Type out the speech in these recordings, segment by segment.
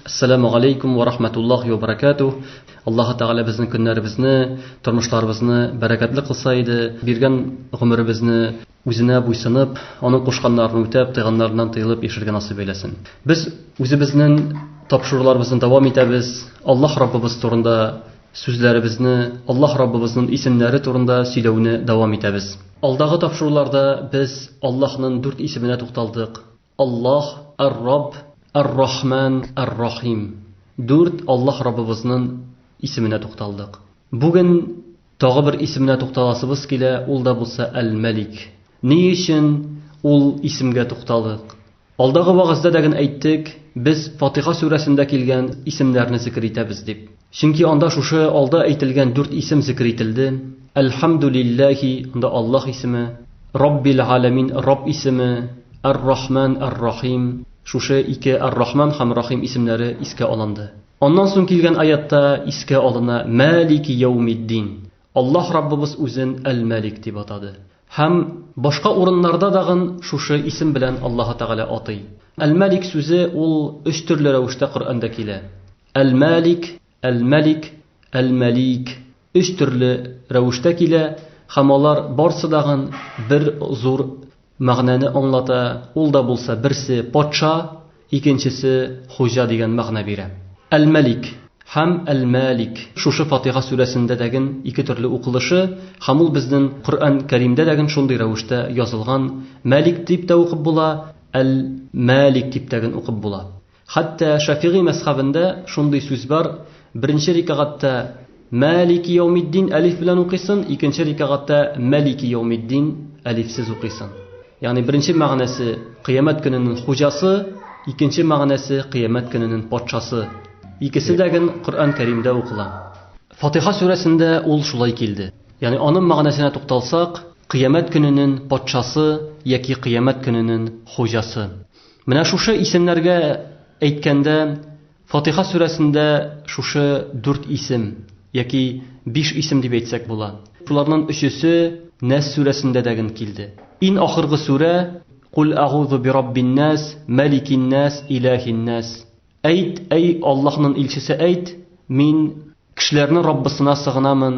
Assalamu alaikum wa rahmatullahi wa barakatuh. Alloh taala bizning kunlarimizni, turmushlarimizni barakatli qilsa edi, bergan umrimizni o'zina bo'ysunib, uning qo'shganlarini o'tab, tayganlardan tiyilib yashirgan nasib eylesin. Biz o'zimizning topshiriqlarimizni davom etamiz. Alloh Rabbimiz to'g'rida so'zlarimizni, Alloh Rabbimizning ismlari to'g'rida so'zlovni davom etamiz. Oldagi topshiriqlarda biz Allohning 4 ismiga to'xtaldik. Alloh, Ar-Robb, Ar-Rahman, Ar-Rahim. 4 Alloh Rabbimizning ismine to'xtaldik. Bugun tog'i bir ismine to'xtalasiz kela, ul da bo'lsa Al-Malik. Ne için ul ismga to'xtaldik? Oldagi vaqtda degan aytdik, biz Fatiha surasida kelgan ismlarni zikr etamiz deb. Chunki onda shusha olda aytilgan 4 ism zikr etildi. Alhamdulillahi unda Alloh ismi, Robbil alamin Robb ismi, Ar-Rahman Ar-Rahim. Shusha 2 Ar-Rahman ham Rahim ismlari isga olindi. Ondan so'ng kelgan oyatda isga olina Maliki Yawmiddin. Alloh Rabbimiz o'zin Al-Malik deb atadi. Ham boshqa o'rinlarda dag'in shusha ism bilan Alloh taolo atay. Al-Malik so'zi ul 3 turli ravishda Qur'onda keladi. Al-Malik, Al-Malik, Al-Malik 3 turli ravishda keladi. Hamolar borsi dag'in bir zo'r ma'noni anglata. Ul da bo'lsa birsi podsha, ikkinchisi xo'ja degan ma'no beradi. Al-Malik ham Al-Malik shusha Fatiha surasida degin 2 turli o'qilishi, hamul bizning Qur'on Karimda degin shunday ravishda yozilgan. Malik deb de o'qib bo'la, Al-Malik deb degin o'qib bo'la. Hatto Shafi'i mazhabida shunday so'z bor. Birinchi rak'atda Maliki Yawmiddin alif bilan o'qisin, ikkinchi rak'atda Maliki Yawmiddin alifsiz o'qisin. Ya'ni birinchi ma'nosi qiyomat kunining xo'jasi, ikkinchi ma'nosi qiyomat kunining podshasi. İkisi degin Qur'on Karimda o'qilan. Fatiha surasida ul shulay keldi. Ya'ni onun ma'nosini to'xtalsak, qiyomat kunining podshasi yoki qiyomat kunining xo'jasi. Mana shusha ismlarga aytganda Fatiha surasida shusha 4 ism yoki 5 ism deb aytsak bo'ladi. Shularning 3'si Nas surasida degin keldi. In oxirgi sura Qul a'udhu bi robbin nas, malikin nas, ilahin nas. Ayt, ey Allohning elchisi ayt, men kishilarning Robbisina sig'inaman,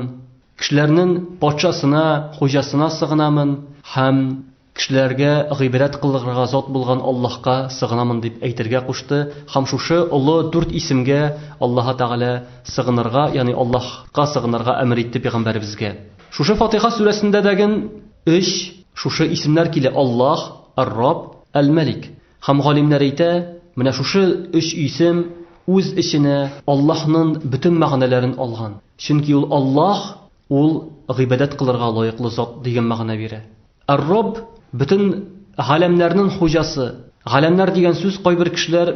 kishilarning podshasina, xo'jasina sig'inaman, ham kishilarga g'ibrat qiladigan zot bo'lgan Allohga sig'inaman deb aytirga qo'shdi. Ham shusha Alloh 4 ismga Alloh taolo sig'inirga, ya'ni Allohga sig'inirga amr etdi payg'ambarimizga. Shusha Fatiha surasida degin shusha ismlar kela Alloh, Ar-Robb, Al-Malik. Ham g'olimlar ayta, mana shusha 3 ism o'z ishini Allohning butun ma'nolarini olgan. Chunki ul Alloh, ul g'ibodat qilirga loyiqli zot degan ma'no beradi. Ar-Robb butun alamlarning xo'jasi. Alamlar degan so'z qo'y bir kishilar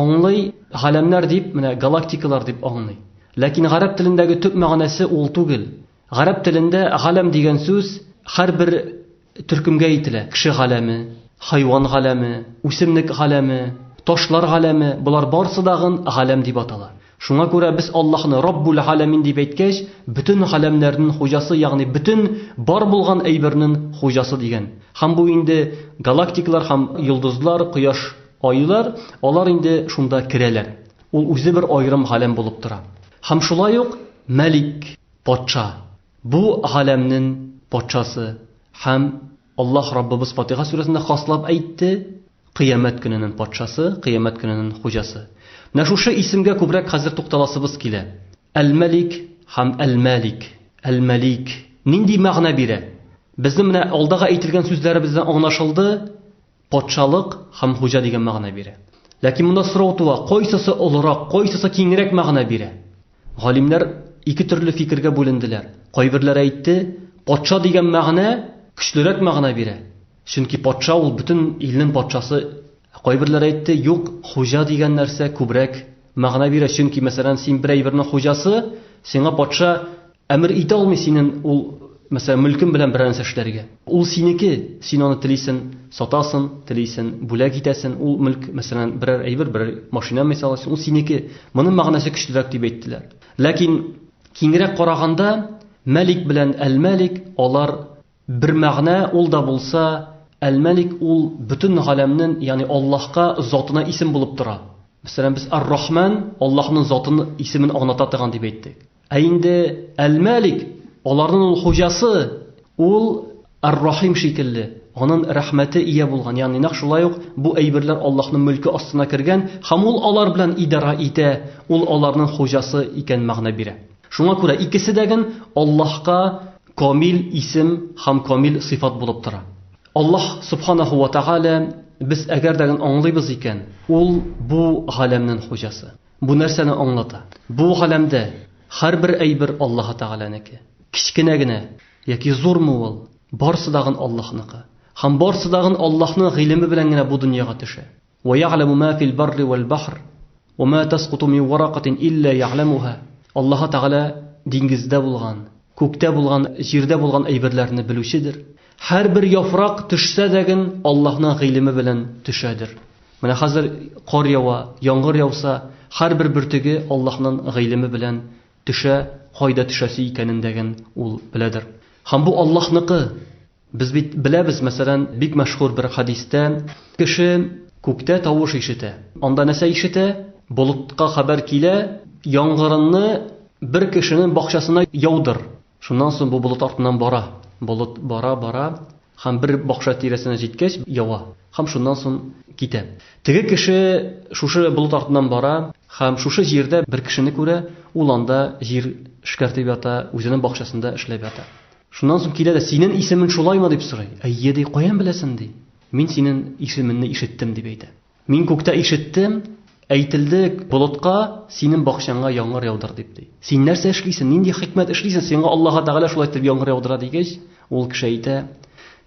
onlay alamlar deb, mana galaktikalar deb onlay. Lekin arab tilindagi tub ma'nosi ul tugil. Arab tilida alam degan so'z har bir turkumga aytiladi. Kishi alami, hayvon alami, o'simlik alami, toshlar alami, bular barsi dag'in alam deb ataladi. Shunga ko'ra biz Allohni Robbul alamin deb aytgach, butun alamlarning xo'jasi, ya'ni butun bor bo'lgan ayberning xo'jasi degan. Ham bu endi galaktikalar, ham yulduzlar, quyosh, oylar, ular endi shunda kiralar. U o'zi bir ayrim alam bo'lib turadi. Ham shulay yo'q, Malik, podsha. Bu alamning podshasi. Ham Alloh Rabbimiz Fatiha surasida xoslab aytdi, qiyomat kunining podshasi, qiyomat kunining xo'jasi. Mana shusha ismga ko'proq hozir to'xtalasiz kela. Al-Malik ham Al-Malik, Al-Malik nindi ma'no beradi? Bizning mana oldiga aytilgan so'zlari bizdan anglashildi, podshalik ham xo'ja degan ma'no beradi. Lekin bunda so'rovtuva qo'ysasi ulroq, qo'ysasi kengroq ma'no beradi. G'olimlar 2 turli fikrga bo'lindilar. Qo'ybirlar aytdi, podsha degan ma'no kuchliroq ma'no beradi. Chunki podsha ul butun elning podshasi. Qo'ybirlar aytdi, yo'q, xo'ja degan narsa ko'proq ma'no beradi. Chunki masalan sen bir ayberning xo'jasi, senga podsha amr eta olmaysan, sening ul masalan mulkin bilan bir narsa ishlarga. Ul seniki, sen uni tilaysan, sotasan, tilaysan, bo'lak etasan. Ul mulk masalan bir ayber, bir mashina masalan, ul seniki. Buning ma'nosi kuchliroq deb aytdilar. Lekin kengroq qaraganda Malik bilan Al-Malik ular bir ma'no ul da bo'lsa, Al-Malik ul butun alamning, ya'ni Allohga zotina ism bo'lib turadi. Мәсәлән, без Ар-Рахман Аллаһның затының исемен аңлата торган дип әйттек. Ә инде Әл-Малик, аларның ул хуҗасы, ул Ар-Рахим шикелле, аның рәхмәте ия булган. Ягъни нәкъ шулай ук бу әйберләр Аллаһның мөлке астына кергән, һәм ул алар белән идара итә, ул аларның хуҗасы икән мәгънә бирә. Шуңа күрә икесе дәген Аллаһка камил исем һәм камил сыйфат булып тора. Аллаһ субханаһу ва тааля без әгәр дәген аңлыйбыз икән, ул бу галәмнең хуҗасы. Бу нәрсәне аңлата. Бу галәмдә һәрбер әйбер Аллаһ Тәгаләнеке. Кичкенә генә яки зурмы ул, барсы дагын Аллаһныкы. Һәм барсы дагын Аллаһның гыйлеме белән генә бу дөньяга төшә. Ва я'ламу ма фил барри вал бахр ва ма тасқуту мин варaqatin илля я'ламуха. Аллаһ Тәгалә диңгездә булган, күктә булган, җирдә булган әйберләрне белүчедер. Һәрбер яфрак төшсә дәген Аллаһның гыйлеме белән төшәдер. Менә хәзер кар ява, яңгыр яуса, һәрбер бөртеге Аллаһның гыйлеме белән төшә, кайда төшәсе икәнен дәген ул беләдер. Һәм бу Аллаһныкы. Без бит беләбез, мәсәлән, бик мәшһүр бер хадистә, кеше күктә тавыш ишетә. Анда нәрсә ишетә? Болытка хәбәр килә, яңгырны бер кешенең бакчасына яудыр. Шуннан соң бу болыт артыннан бара. Болыт бара, һәм бер бакча тирәсенә җиткәч ява. Һәм шуннан соң китә. Теге кеше шушы болыт артыннан бара, һәм шушы җирдә бер кешене күрә, ул анда җир эшкәртеп ята, үзенең бакчасында эшләп ята. Шуннан соң килә дә синең исемең шулаймы дип сорый. Әйе ди, каян беләсең ди? Мин синең исемеңне ишеттем дип әйтә. Мин күктә ишеттем, әйтелде болытка синең бакчаңа яңгыр яудыр дип ди. Син нәрсә эшлисең? Нинди хикмәт эшлисең? Сиңа Аллаһ Тәгалә шулай итеп яңгыр яудыра дигәч, ул кеше әйтә: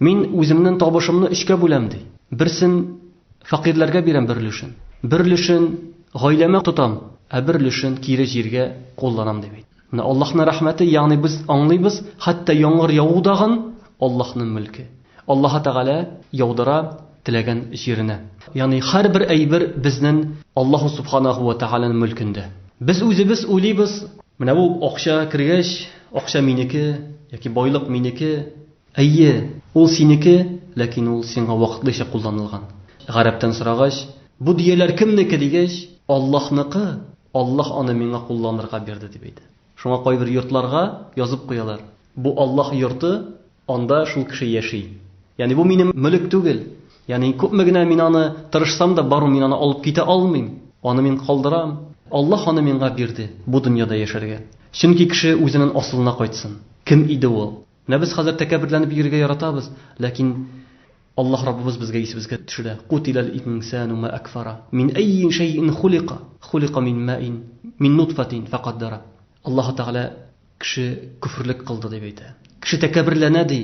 "Мин үземнең табышымны эшкә бүләм ди. Берсен фақирләргә бирәм бер өлешен. Бер өлешен гаиләмә тотам, ә бер өлешен кире җиргә кулланам" дип әйтә. Менә Аллаһның рәхмәте, ягъни без аңлыйбыз, хәтта яңгыр яудаган Аллаһның мөлке. Аллаһ Тәгалә яудыра теләгән җиренә. Ягъни һәрбер әйбер безнең Аллаһ субханаһу ва тааляның мөлкендә. Без үзебез уйлыйбыз, менә бу акча кергәч, акча минеке яки байлык минеке. Әйе, ул синеке, ләкин ул сиңа вакытлыча кулланылган. Гарәптән сорагач, бу дияләр кемнеке дигәч, Аллаһныкы. Аллаһ аны миңа кулланырга бирде дип әйтә. Шуңа кайбер йортларга язып куялар. Бу Аллаһ йорты, анда шул кеше яши. Ягъни бу минем мөлк түгел. Ягъни күпме генә мин аны тырышсам да бару мин аны алып китә алмыйм. Аны мин калдырам. Аллаһ аны миңа бирде бу дөньяда яшәргә. Чөнки кеше үзенең асылына кайтсын. Кем иде ул? Менә без хәзер тәкәбберләнеп йөрергә яратабыз, ләкин Аллаһ Раббыбыз безгә исебезгә төшерә. Кутилал инсану ма акфара. Мин аййин шайин хулиqa. Хулиqa мин маин, мин нутфатин фaqaddara. Аллаһ Тәгалә кеше күфрлек кылды дип әйтә. Кеше тәкәбберләнә ди.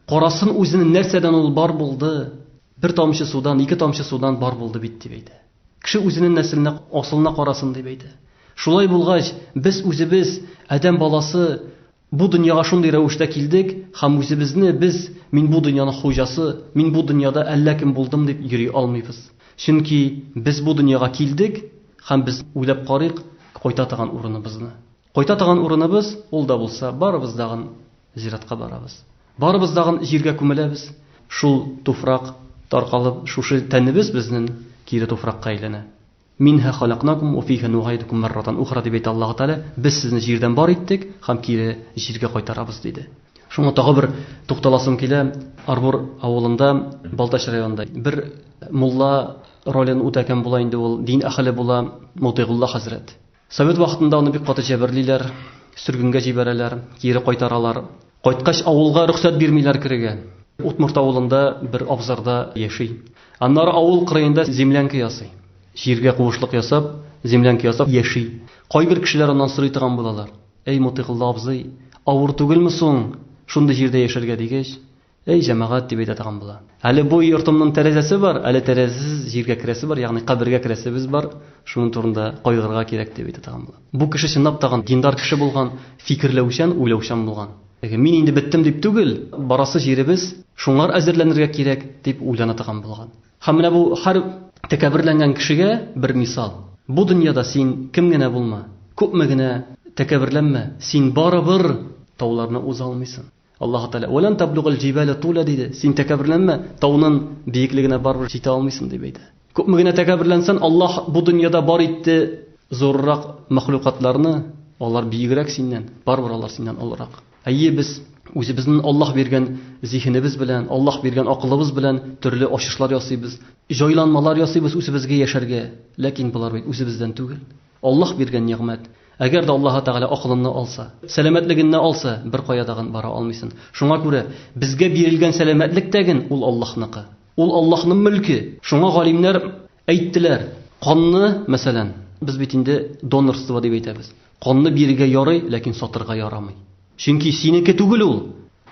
Карасын үзенең нәрсәдән ул бар булды. Бер тамчы судан, ике тамчы судан бар булды бит дип әйтә. Кеше үзенең нәселенә, асылына карасын дип әйтә. Шулай булгач, без үзебез, Адәм баласы, бу дөньяга шундый рәвештә килдек, һәм үзебезне без, мин бу дөньяның хуҗасы, мин бу дөньяда әллә кем булдым дип йөри алмыйбыз. Чөнки без бу дөньяга килдек, һәм без уйлап карыйк кайта торган урыныбызны. Кайта торган урыныбыз ул да булса, барыбыз дагын зиратка барабыз. Барыбыз дагын җиргә күмеләбез. Шул туфрак таркалып, шушы тәнебез безнең кире туфракка әйләнә. Минха халакнакум ва фиха нугайдукум маррatan ухра дип әйтә Аллаһ Тәгалә. Без сезне җирдән бар иттек, һәм кире җиргә кайтарабыз диде. Шуңа тагы бер тукталасым килә. Арбур авылында, Балтач районында бер мулла ролен үтәгән була инде, ул дин әһле була, Мутыйгулла хәзрәт. Совет вакытында аны бик каты җәберлиләр, сөргенгә җибәрәләр, кире кайтаралар. Кайткач авылга рөхсәт бирмиләр кирегә. Утмурт авылында бер абзарда яши. Аннары авыл кырыенда землянка ясый. Җиргә куышлык ясап, землянка ясап яши. Кайбер кешеләр аннан сорый торган булалар. Эй Мутыйгулла абзый, авыр түгелме соң шундый җирдә яшәргә дигәч? Эй җәмәгать дип әйтә торган була. Әле бу йортымның тәрәзәсе бар, әле тәрәзәсез җиргә керәсе бар, ягъни кабергә керәсебез бар. Шуның турында кайгырга кирәк дип әйтә торган була. Бу кеше чынлап тагын диндар кеше булган, фикерләүчән, уйлаучан булган. Мин инде беттем дип түгел, барасы җиребез, шуңар әзерләнергә кирәк дип уйлана торган булган. Һәм менә бу һәр тәкәбберләнгән кешегә бер мисал. Бу дөньяда син кем генә булма, күпме генә тәкәбберләнмә, син барыбер тауларны уза алмыйсың. Аллаһ Тәгалә "Валан таблугал җибала тула" диде. Син тәкәбберләнмә, тауның биеклегенә барыбер җитә алмыйсың дип әйтә. Күпме генә тәкәбберләнсәң, Аллаһ бу дөньяда бар итте зуррак мәхлукатларны, алар биегрәк синнән, барбыр алар синнән алырак. Әйе, без үзебезнең Аллаһ биргән зиһенебез белән, Аллаһ биргән акылыбыз белән төрле ачышлар ясыйбыз, җайланмалар ясыйбыз үзебезгә яшәргә, ләкин булар бит үзебездән түгел. Аллаһ биргән нигъмәт. Әгәр дә Аллаһ Тәгалә акылыңны алса, сәламәтлегеңне алса, бер кая дагын бара алмыйсың. Шуңа күрә безгә бирелгән сәламәтлек тәген ул Аллаһныкы. Ул Аллаһның мөлке. Шуңа галимнәр әйттеләр, канны, мәсәлән, без бит инде донорство дип әйтәбез. Канны бирергә ярый, ләкин сатырга ярамый. Чөнки синеке түгел ул.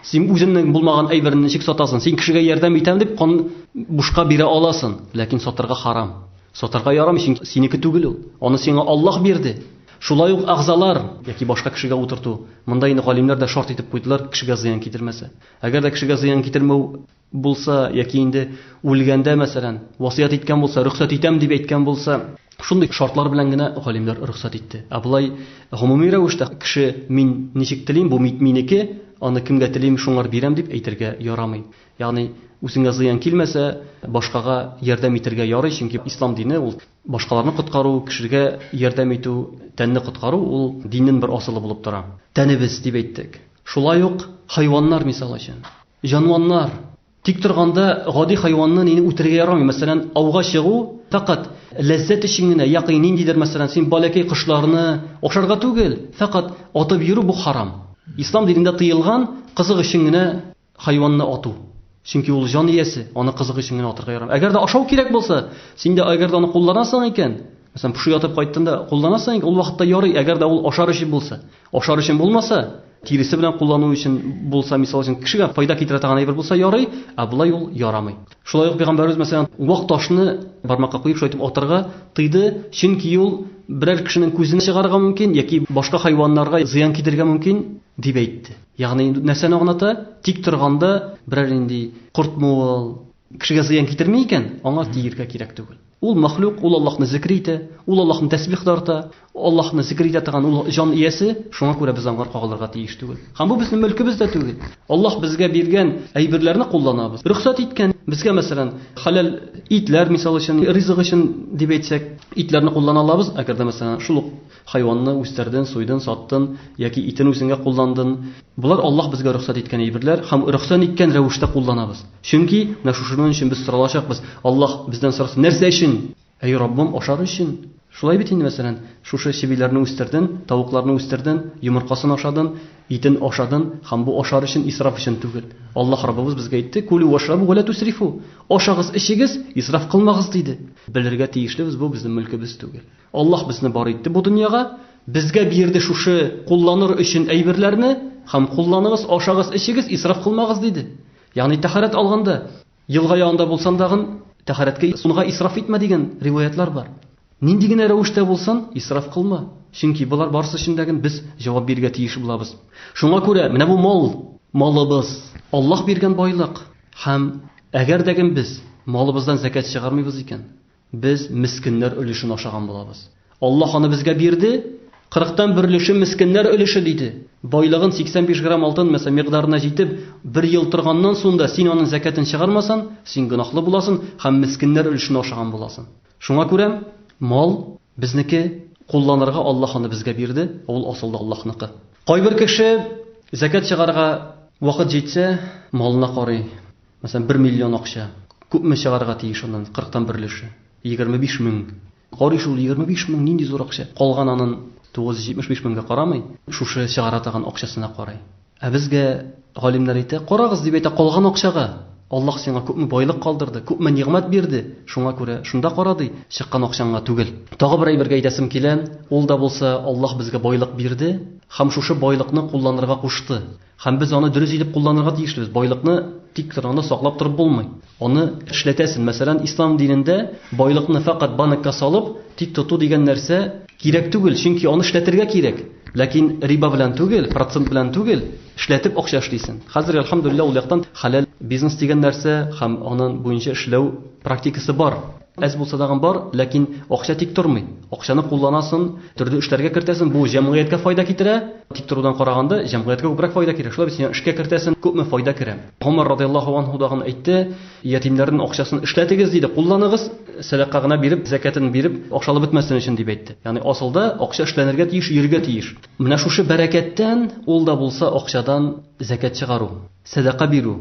Син үзеңнең булмаган әйберне ничек сатасың? Син кешегә ярдәм итәм дип кан бушка бирә аласың, ләкин сатырга харам. Сатырга ярамый, чөнки синеке түгел ул. Аны сиңа Аллаһ бирде. Шулай ук агъзалар яки башка кешегә утырту. Монда инде галимнәр дә шарт итеп куйдылар, кешегә зыян китермәсә. Әгәр дә кешегә зыян китермәү булса, яки инде үлгәндә мәсәлән, васыят иткән булса, рөхсәт итәм дип әйткән булса, шундый шартлар белән генә галимнәр рөхсәт итте. Абылай гомуми рәвештә кеше мин ничек телим, бу минеке, аны кемгә телим, шуңар бирәм дип әйтергә ярамый. Ягъни үзеңә зыян килмәсә, башкага ярдәм итәргә ярый, чөнки ислам дине ул башкаларны коткару, кешегә ярдәм итү, тәнне коткару ул диннең бер асылы булып тора. Тәнебез дип әйттек. Шулай ук хайваннар мисал өчен. Җанваннар тик торганда гади хайванны нине үтергә ярамый. Мәсәлән, ауга чыгу фақат ләззәт өчен генә, яки ниндидер мәсәлән, син балакай кошларны ашарга түгел, фақат атып йөрү бу харам. Ислам динендә тыелган кызык өчен генә хайванны ату. Чөнки ул җан иясе, аны кызык өчен генә атырга ярамый. Әгәр дә ашау кирәк булса, син дә әгәр дә аны кулланасың икән, мәсәлән, пушы ятып кайттында кулланасың икән, ул вакытта ярый. Әгәр дә ул ашар өчен булса, ашар өчен булмаса, тиресе белән куллану өчен булса, мисал өчен кешегә файда китерә торган әйбер булса ярый, ә булай ул ярамый. Шулай ук Пәйгамбәрбез мәсәлән, вак ташны бармакка куеп шайтып атырга тыйды, чөнки ул берәр кешенең күзен чыгарга мөмкин, яки башка хайваннарга зыян китергә мөмкин дип әйтте. Ягъни нәрсәне аңлата? Тик торганда берәр инде куртмуыл кешегә зыян китерми икән, аңа тиергә кирәк түгел. Ул мәхлук, ул Аллаһны зикр итә, ул Аллаһны тәсбих тарта, Аллаһны зикр итә торган ул җан иясе, шуңа күрә без аңар кагылырга тиеш түгел. Һәм бу безнең мөлкебез дә түгел. Аллаһ безгә биргән әйберләрне кулланабыз. Рөхсәт иткән безгә мәсәлән, халал итләр мисал өчен, ризык өчен дип әйтсәк, итләрне куллана алабыз. Әгәр дә мәсәлән, шул хайванны үстерден, суйдын, саттын, яки итен үзеңә кулландың. Булар Аллаһ безгә рөхсәт иткән әйберләр, һәм рөхсәт иткән рәвештә кулланабыз. Чөнки менә шуның өчен без соралачакбыз. Аллаһ бездән сораса, нәрсә өчен? Әй Раббым, ашар өчен. Шулай бит инде мәсәлән, шушы чебиләрне үстерден, тавыкларны үстерден, йомыркасын ашадың, итен ашадың, һәм бу ашар өчен, исраф өчен түгел. Аллаһ Раббыбыз безгә әйтте: "Кулу вашрабу ва ла тусрифу." Ашагыз, эчегез, исраф кылмагыз диде. Белергә тиешлебез, бу безнең мөлкебез түгел. Аллаһ безне бар итте бу дөньяга, безгә бирде шушы кулланыр өчен әйберләрне, һәм кулланыгыз, ашагыз, эчегез, исраф кылмагыз диде. Ягъни тахарат алганда, елга янында булсаң дагы тахараткә сунга исраф итмә дигән риваятлар бар. Нинди генә рәвештә булсын, исраф кылма. Чөнки булар барысы өчен без җавап бирергә тиеш булабыз. Шуңа күрә менә бу малыбыз, Аллаһ биргән байлык. Һәм әгәр дәгән без малыбыздан закат чыгармыйбыз икән, без мискиннәр өлешен ашаган булабыз. Аллаһ аны безгә бирде, 40тан бер өлеше мискиннәр өлеше диде. Байлыгын 85 грамм алтын мәсәлән микъдарына җитеп, 1 ел торганнан соң да син аның закатын чыгармасаң, син гынахлы буласың һәм мискиннәр өлешен ашаган буласың. Шуңа күрә мал безнеке, кулланырга Аллаһ аны безгә бирде, ул асылда Аллаһныкы. Кайбер кеше закат чыгарга вакыт җитсә, малына карый. Мәсәлән 1 миллион акча. Күпме чыгарга тиеш аннан 40тан бер өлеше? 25 мең. Карый шул 25 мең нинди зур акча. Калган аның 975 меңгә карамый, шушы чыгара торган акчасына карый. Ә безгә галимнәр әйтә: "Карагыз" дип әйтә, калган акчага. Аллаһ сиңа күпме байлык калдырды, күпме нигъмәт бирде. Шуңа күрә шунда карады, чыккан акчаңга түгел. Тагы бер әйбергә әйтәсем килә, ул да булса Аллаһ безгә байлык бирде, һәм шушы байлыкны кулланырга кушты. Һәм без аны дөрес итеп кулланырга тиешлебез. Байлыкны тик торганда саклап торып булмый. Аны эшләтәсен. Мәсәлән, ислам динендә байлыкны фақат банкка салып, тик тоту дигән нәрсә кирәк түгел, чөнки аны эшләтергә кирәк. Ләкин риба белән түгел, процент белән түгел, эшләтеп акча эшлисен. Хәзер алхамдулилlah ул яктан халал бизнес дигән нәрсә һәм аның буенча эшләү практикасы бар. Әз булса дагы бар, ләкин акча тик тормый. Акчаны кулланасың, төрле эшләргә кертәсең, бу җәмгыятькә файда китерә. Тик торудан караганда җәмгыятькә күбрәк файда кирәк. Шулай син эшкә кертәсең, күпме файда керә. Умар радиллаһу анһу дагы әйтте, ятимнәрнең акчасын эшләтегез диде, кулланыгыз, садака гына биреп, закатын биреп, акчалы бетмәсен өчен дип әйтте. Ягъни асылда акча эшләнергә тиеш, йөргә тиеш. Менә шушы бәрәкәттән ул да булса акчадан закат чыгару, садака бирү.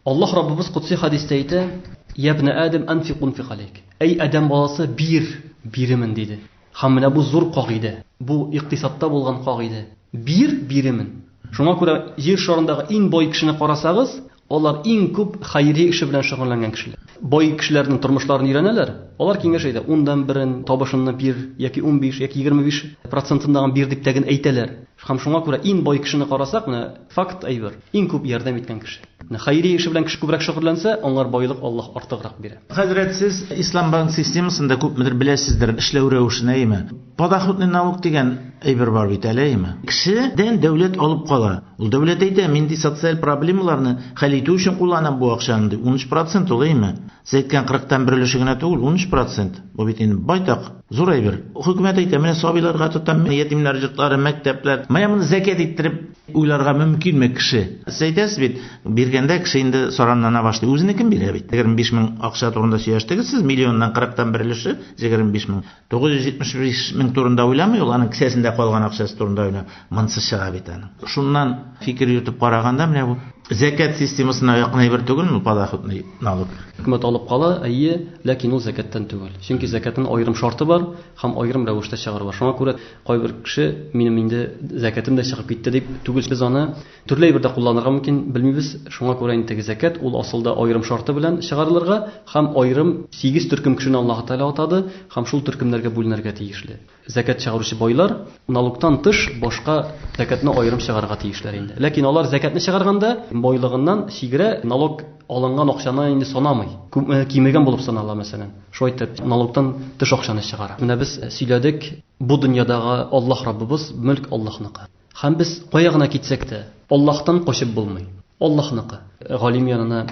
Аллаһ Раббыбыз кутси хадистә әйтә: "Я ибн Адам анфиқ унфиқ алейк." Әй адам баласы, биремен диде. Һәм менә бу зур кагыйдә. Бу иктисадта булган кагыйдә. Биремен. Шуңа күрә җир шарындагы иң бай кешене карасагыз, алар иң күп хәйри эше белән шөгыльләнгән кешеләр. Бай кешеләрнең тормышларын өйрәнәләр. Алар киңәш әйтә, 10дан 1-ен табышынны бир, яки 15, яки 25% бир дип тәген әйтәләр. Һәм шуңа күрә иң бай кешене карасак, менә факт әйбер, иң күп ярдәм иткән кеше. Хәйри эше белән кеше күбрәк шөгыльләнсә, аңар байлык Аллаһ артыграк бирә. Хәзрәт, сез ислам банк системасында күпмедер беләсездер, эшләү рәвешен, әйме? Подоходный налог дигән әйбер бар бит әле, әйме? Кешедән дәүләт алып кала. Ул дәүләт әйтә, мин ди социаль проблемаларны хәл итү өчен кулланам бу акчаны, 13% ул, әйме? Сез әйткән 40тан 1 өлеше генә түгел, 13%. Бу бит инде байтак, зур әйбер. Хөкүмәт әйтә, менә сабыйларга тотам, ятимнәр йортлары, мәктәпләр, менә моны закат иттереп уйларга мөмкинме кеше? Сез әйтәсез бит, биргәндә кеше инде соранлана башлый. Үзенә кем бирә бит? 25 мең акча турында сөйләштегез, сез миллионнан 40тан 1 өлеше 25 мең. 975 мең турында уйламый, ул аның кесәсендә калган акчасы турында уйлый. Монсы чыга бит аның. Шуннан фикер йөртеп караганда, менә бу закат системасына якын әйбер түгелме подоходный налог? Хөкүмәт алып кала, әйе, ләкин ул закаттан түгел. Чөнки закатның аерым шарты бар, һәм аерым рәвештә чыгару бар. Шуңа күрә кайбер кеше минем инде закатым да чыгып китте дип түгел, без аны төрле әйбердә кулланырга мөмкин, белмибез. Шуңа күрә инде закат ул асылда аерым шарты белән чыгарылырга, һәм аерым 8 төркем кешене Аллаһ Таала атады, һәм шул төркемнәргә бүленергә тиешле. Закат чыгаручы байлар налогтан тыш башка закатны аерым чыгарырга тиешләр инде. Ләкин алар закатны чыгарганда байлыгыннан сигрә налог алынган акчаны инде санамый. Кимегән булып санала мәсәлән. Шулай итеп налогтан тыш акчаны чыгара. Менә без сөйләдек, бу дөньядагы Аллаһ Раббыбыз мөлк Аллаһныкы. Һәм без кая гына китсәк тә Аллаһтан качып булмый. Аллаһныкы. Галим янына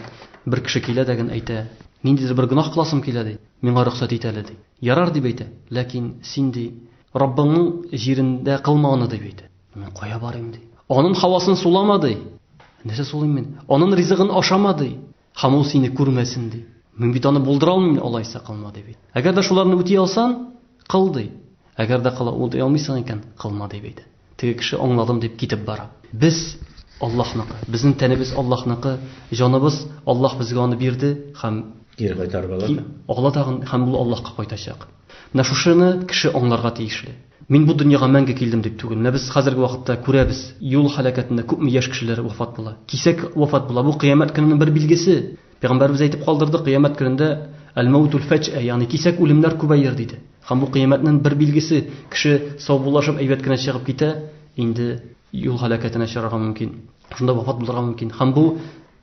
бер кеше килә дигән әйтә, ниндидер бер гынаһ кыласым килә ди. Миңа рөхсәт ит әле ди. Ярар дип әйтә, ләкин син ди Раббыңның җирендә кылмаганы дип әйтә. Мен кая барыйм ди. Аның һавасын суламады. Нәрсә сулыйм мин? Аның ризыгын ашамады. Һәм ул сине күрмәсен ди. Мин бит аны булдыра алмыйм, алайса кылма дип әйтә. Әгәр дә шуларны үти алсаң, кыл ди. Әгәр дә кыла алмыйсың икән, кылма дип әйтә. Теге кеше аңладым дип китеп бара. Без Аллаһныкы, безнең тәнебез Аллаһныкы, җаныбыз Аллаһ безгә аны бирде һәм кире кайтарып ала. Алла тагын һәм ул Аллаһка кайтачак. Менә шушыны кеше аңларга тиешле. Мин бу дөньяга мәңге килдем дип түгел. Менә без хәзерге вакытта күрәбез, юл һәлакәтендә күпме яшь кешеләр вафат була. Кисәк вафат була. Бу кыямәт көненең бер билгесе. Пәйгамбәрбез әйтеп калдырды, кыямәт көнендә әл-маутул фаҗъа, ягъни кисәк үлемнәр күбәер диде. Һәм бу кыямәтнең бер билгесе. Кеше саубуллашып әйбәт кенә чыгып китә, инде юл һәлакәтенә чыгарга мөмкин. Шунда вафат булырга мөмкин. Һәм бу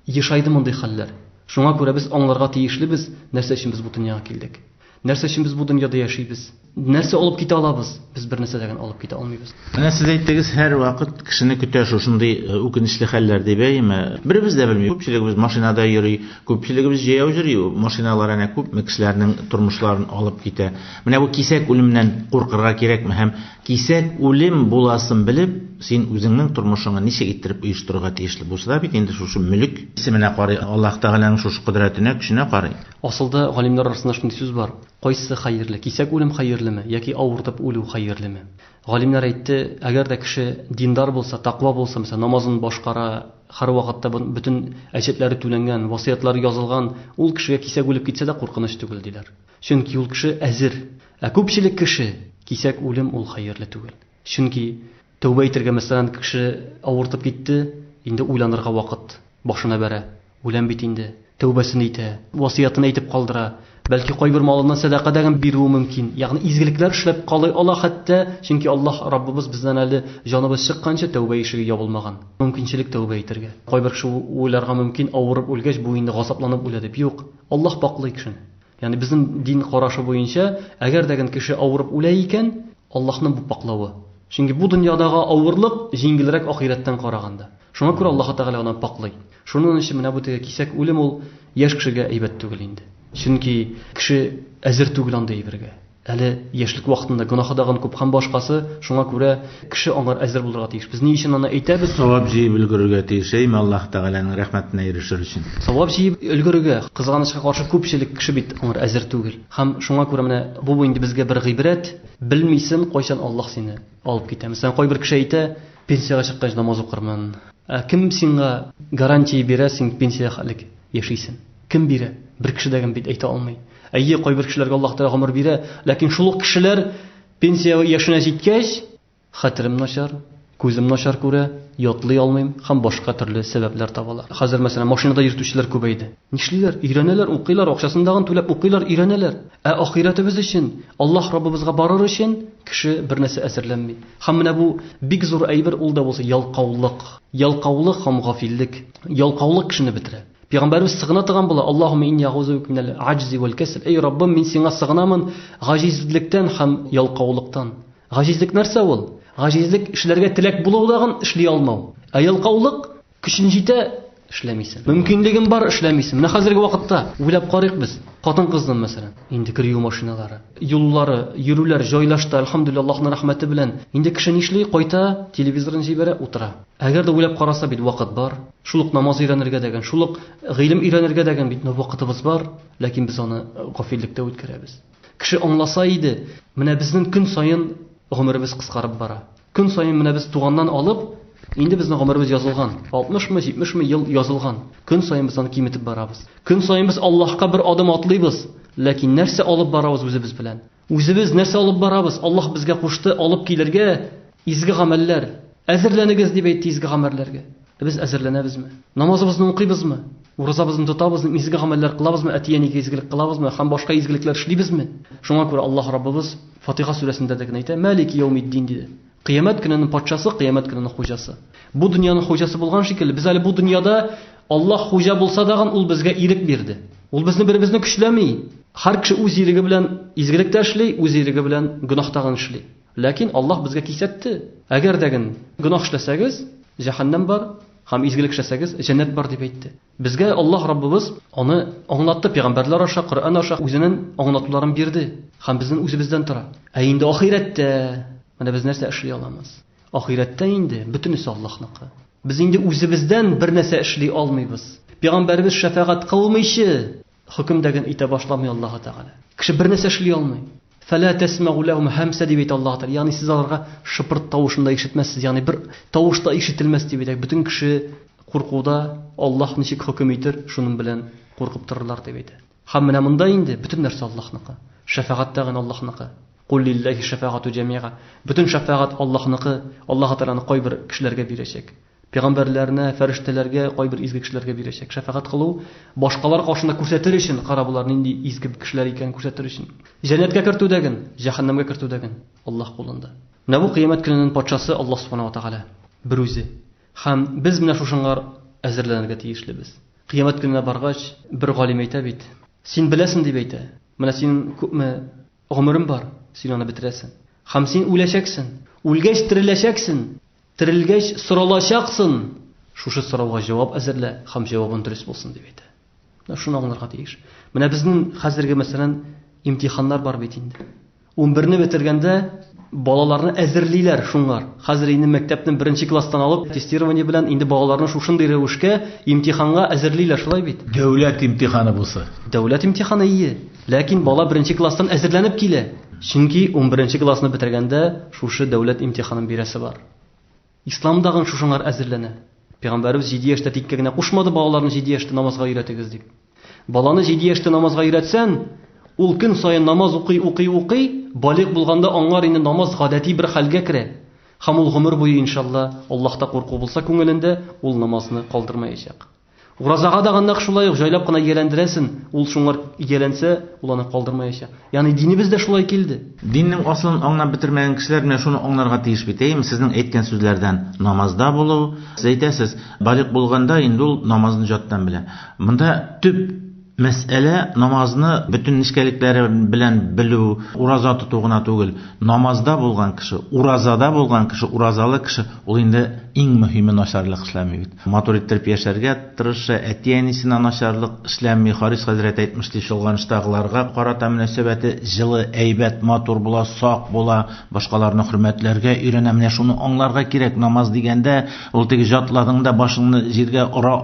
ешайды мондый хәлләр. Шуңа күрә без аңларга тиешлебез, нәрсә өчен без бу дөньяга килдек. Нәрсә өчен без бу дөньяда яшибез? Нәрсә алып китә алабыз? Без бер нәрсә дәгән алып китә алмыйбыз. Менә сез әйттегез, һәр вакыт кешене көтә шушындый үкенечле хәлләр дип әйме. Беребез дә белми. Күпчелегебез машинада йөри, күпчелегебез җәяү йөри. Машиналар әнә күпме кешеләрнең тормышларын алып китә. Менә бу кисәк үлемнән куркырга кирәкме? Һәм кисәк үлем буласын белеп, син үзеңнең тормышыңны ничек иттереп оештырырга тиешле булса да бит инде шушы мөлк исеменә карый, Аллаһ Тәгаләнең шушы кодрәтенә, көченә карый. Асылда галимнәр арасында шундый сүз бар. Кайсы хәерле? Кисәк үлем хәерлеме яки авыртып үлү хәерлеме? Галимнәр әйтте, әгәр дә кеше диндар булса, тақва булса, mesela намазын башкара, һәр вакытта бөтен әҗетләре түләнгән, васыятлары язылган, ул кешегә кисәк үлеп китсә дә куркыныч түгел диләр. Чөнки ул кеше әзер. Ә күпчелек кеше кисәк үлем ул хәерле түгел. Чөнки тәүбә итәргә мәсәлән кеше авыртып китте, инде уйланырга вакыт башына бәрә. Үләм бит инде. Тәүбәсен итә, васыятын әйтеп калдыра. Бәлки кайбер малыннан садака дәгән бирүе мөмкин. Ягъни изгелекләр эшләп калый ала хәтта, чөнки Аллаһ Раббыбыз бездән әле җаныбыз чыкканча тәүбә ишеге ябылмаган. Мөмкинчелек тәүбә итәргә. Кайбер кеше уйларга мөмкин, авырып үлгәч бу инде газапланып үлә дип. Юк, Аллаһ паклый кешене. Ягъни безнең дин карашы буенча, әгәр дәгән кеше авырып үлә икән, Аллаһның бу паклавы. Чөнки бу дөньядагы авырлык җиңелрәк ахираттан караганда. Шуңа күрә Аллаһ Тәгалә аны паклый. Шуның өчен менә бу кисәк үлем ул яшь кешегә әйбәт түгел инде. Чөнки кеше әзер түгел андый әйбергә. Әле яшьлек вакытында гөнаһдаган күп һәм башкасы, шуңа күрә кеше аңар әзер булырга тиеш. Без ни өчен аны әйтәбез? Савап җыеп өлгерергә тиешме Аллаһ Тәгаләнең рәхмәтенә ирешер өчен. Савап җыеп өлгерергә, кызганычка каршы күпчелек кеше бит аңар әзер түгел. Һәм шуңа күрә менә бу инде безгә бер гыйбрәт, белмисең кайчан Аллаһ сине алып китә. Мәсәлән, кайбер кеше әйтә, пенсияга чыккач намаз укырмын. Кем сиңа гарантия бирә, син пенсияга хәлек яшисең? Кем бирә? Бер кеше дәгән бит әйтә алмый. Әйе, кайбер кешеләргә Аллаһ Тәгалә гомер бирә, ләкин шул ук кешеләр пенсия яшенә җиткәч, хәтерем начар, күзем начар күрә, ятлый алмыйм һәм башка төрле сәбәпләр табалар. Хәзер мәсәлән машинада йөртүчеләр күбәйде. Нишлиләр? Өйрәнәләр, укыйлар, акчасын дагын түләп укыйлар, өйрәнәләр. Ахиратыбыз өчен, Аллаһ Раббыбызга барыр өчен кеше бер нәрсә әзерләнми. Һәм менә бу бик зур әйбер ул да булса ялкаулык. Ялкаулык һәм гафиллек. Ялкаулык кешене бетерә. Пәйгамбәрбез сыгына торган була: "Аллаһумма инни аъузу минал аҗзи вал касл". Эй Раббым, мин сиңа сыгынамын гаҗизлектән һәм ялкаулыктан. Гаҗизлек нәрсә ул? Гаҗизлек эшләргә теләк булу дагын эшли алмау. Ялкаулык көчен җитә, эшләмисең. Мөмкинлеген бар, эшләмисең. Менә хәзерге вакытта уйлап карыйк без. Хатын-кызның мәсәлән, инде кирю машиналары, юллары, йөрүләр җайлашты, әлхәмдүлилләһ, Аллаһның рәхмәте белән. Инде кеше нишли, кайта, телевизорын җибәрә, утыра. Әгәр дә уйлап караса бит вакыт бар. Шулык намаз өйрәнергә дигән, шулык гыйлем өйрәнергә дигән бит вакытыбыз бар, ләкин без аны гафиллектә үткәрәбез. Кеше аңласа иде, менә безнең көн саен гомеребез кыскарып бара. Көн саен менә без туганнан алып, инде безнең гомеребез язылган. 60 70 ел язылган. Көн саен без аны киметеп барабыз. Көн саен без Аллаһка бер адым атлыйбыз, ләкин нәрсә алып барабыз үзебез белән? Үзебез нәрсә алып барабыз? Аллаһ безгә кушты алып килергә изге гамәлләр. Әзерләнегез дип әйтте изге гамәлләргә. Без әзерләнәбезме? Намазыбызны укыйбызмы? Уразабызны тотабызмы? Изге гамәлләр кылабызмы? Әтиянигә изгелек кылабызмы? Һәм башка изгелекләр эшлибезме? Шуңа күрә Аллаһ Раббыбыз Фатиха сүрәсендә дә әйтә: "Малики яумиддин" диде. Кыямәт көненең патшасы, кыямәт көненең хуҗасы. Бу дөньяның хуҗасы булган шикелле, без әле бу дөньяда Аллаһ хуҗа булса дагын ул безгә ирек бирде. Ул безне беребезне көчләми. Һәр кеше үз иреге белән изгелектә эшли, үз иреге белән гөнаһтагын эшли. Ләкин Аллаһ безгә кисәтте. Әгәр дәген гөнаһ эшләсәгез, җәһәннәм бар, һәм изгелек эшләсәгез, җәннәт бар дип әйтте. Безгә Аллаһ Раббыбыз аны аңлатты, пәйгамбәрләр аша, Коръән аша үзенең аңлатуларын бирде. Һәм безнең үзебездән тора. Инде ахирәттә менә без нәрсә эшли аламыз? Ахирәттә инде бөтенесе Аллаһныкы. Без инде үзебездән бер нәрсә эшли алмыйбыз. Пәйгамбәрбез шәфәгать кылмыйчы хөкемдәген итә башламый Аллаһ Тәгалә. Кеше бер нәрсә эшли алмый. Фәлә тәсмәгу ләһум һәмсә дип әйтә Аллаһ Тәгалә. Ягъни сез аларга шыпырт тавышында ишетмәссез, ягъни бер тавышта ишетелмәс дип әйтә. Бөтен кеше куркуда Аллаһ ничек хөкем итер, шуның белән куркып торырлар дип әйтә. Һәм менә монда инде бөтен нәрсә Аллаһныкы. Шәфәгать тәгән Аллаһныкы. Кул лиллаһи шәфәгату җәмига. Бөтен шәфәгать Аллаһныкы. Аллаһ Тәгаләне кайбер кешеләргә бирәчәк. Пәйгамбәрләренә, фәрештәләргә, кайбер изге кешеләргә бирәчәк. Шәфәгать кылу башкалар каршында күрсәтер өчен, кара булар нинди изге кешеләр икән күрсәтер өчен. Җәннәткә кертүдәген, җәһәннәмгә кертүдәген Аллаһ кулында. Менә бу кыямәт көненең патшасы Аллаһ Субханаһу ва Тәгалә бер үзе. Һәм без менә шушыңар әзерләнергә тиешлебез. Кыямәт көненә баргач, бер галим әйтә бит: "Син беләсең" дип әйтә. Менә син күпме гомерең бар, син аны бетерәсең. Һәм син үләчәксең. Үлгәч тереләчәксең. Терелгәч соралачаксың. Шушы сорауга җавап әзерлә, һәм җавабың дөрес булсын дип әйтә. Менә шуны аңларга тиеш. Менә безнең хәзерге мәсәлән имтиханнар бар бит инде. 11-не бетергәндә балаларны әзерлиләр шуңар. Хәзер инде мәктәпнең 1-нче класстан алып тестирование белән инде балаларны шушындый рәвешкә имтиханга әзерлиләр, шулай бит. Дәүләт имтиханы булса. Дәүләт имтиханы ие. Ләкин бала 1-нче класстан әзерләнеп килә. Чөнки 11-нче классны бетергәндә шушы дәүләт имтиханын бирәсе бар. Исламдагы шушыңар әзерләнә. Пәйгамбәрбез 7 яшьтә тиккә генә кушмады балаларны 7 яшьтә намазга өйрәтегез дип. Баланы 7 яшьтә намазга өйрәтсәң, ул көн саен намаз укый, балиг булганда аңлар инде намаз гадәти бер хәлгә керә. Һәм ул гомер буе иншалла Аллаһта курку булса күңелендә, ул намазны калдырмаячак. Уразага да гына шулай ук җайлап кына ияләндерәсен, ул шуңар ияләнсә, ул аны калдырмаячак. Ягъни динебез дә шулай килде. Диннең аслын аңлап бетермәгән кешеләр менә шуны аңларга тиеш бит. Сезнең әйткән сүзләрдән намазда булу, сез әйтәсез, балиг булганда инде ул намазны жаттан белә. Монда төп Мәсьәлә намазны бөтен нишкәлекләре белән белү, ураза тоту гына түгел. Намазда булган кеше, уразада булган кеше, уразалы кеше, ул инде иң мөһиме начарлык эшләми бит. Матур иттереп яшәргә тырыша, әти-әнисенә начарлык эшләми. Харис хәзрәт әйтмешли, шулганчтагыларга карата мөнәсәбәте җылы, әйбәт, матур була, сак була, башкаларны хөрмәтләргә өйрәнә. Менә шуны аңларга кирәк. Намаз дигәндә ул теге җатладың да башыңны җиргә ора